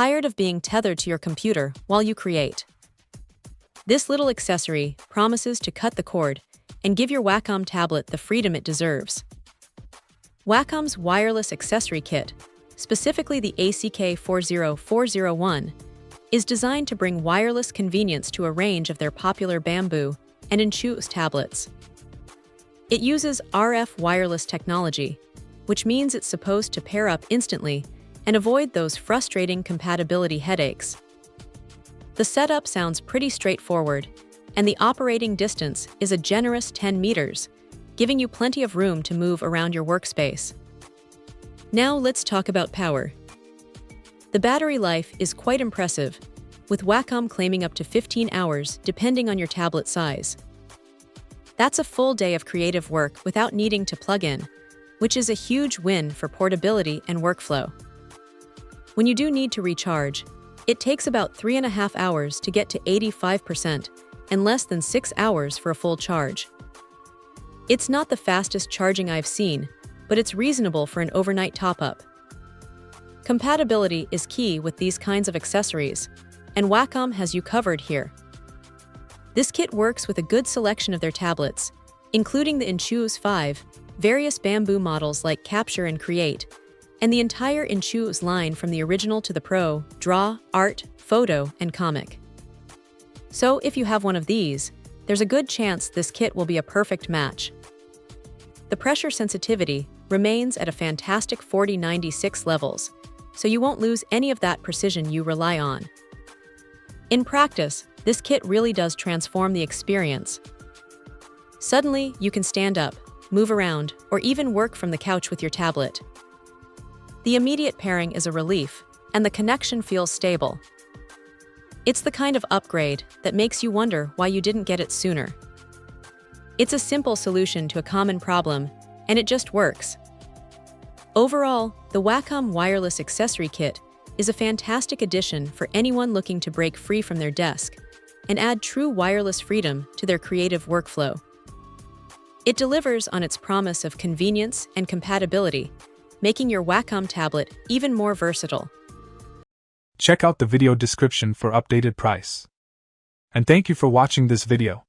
Tired of being tethered to your computer while you create? This little accessory promises to cut the cord and give your Wacom tablet the freedom it deserves. Wacom's wireless accessory kit, specifically the ACK40401, is designed to bring wireless convenience to a range of their popular bamboo and Inchus tablets. It uses RF wireless technology, which means it's supposed to pair up instantly and avoid those frustrating compatibility headaches. The setup sounds pretty straightforward, and the operating distance is a generous 10 meters, giving you plenty of room to move around your workspace. Now let's talk about power. The battery life is quite impressive, with Wacom claiming up to 15 hours depending on your tablet size. That's a full day of creative work without needing to plug in, which is a huge win for portability and workflow. When you do need to recharge, it takes about 3.5 hours to get to 85% and less than 6 hours for a full charge. It's not the fastest charging I've seen, but it's reasonable for an overnight top-up. Compatibility is key with these kinds of accessories, and Wacom has you covered here. This kit works with a good selection of their tablets, including the Inchus 5, various bamboo models like Capture and Create, and the entire Inchus line from the original to the Pro, Draw, Art, Photo, and Comic. So if you have one of these, there's a good chance this kit will be a perfect match. The pressure sensitivity remains at a fantastic 4096 levels, so you won't lose any of that precision you rely on. In practice, this kit really does transform the experience. Suddenly, you can stand up, move around, or even work from the couch with your tablet. The immediate pairing is a relief, and the connection feels stable. It's the kind of upgrade that makes you wonder why you didn't get it sooner. It's a simple solution to a common problem, and it just works. Overall, the Wacom Wireless Accessory Kit is a fantastic addition for anyone looking to break free from their desk and add true wireless freedom to their creative workflow. It delivers on its promise of convenience and compatibility, making your Wacom tablet even more versatile. Check out the video description for updated price. And thank you for watching this video.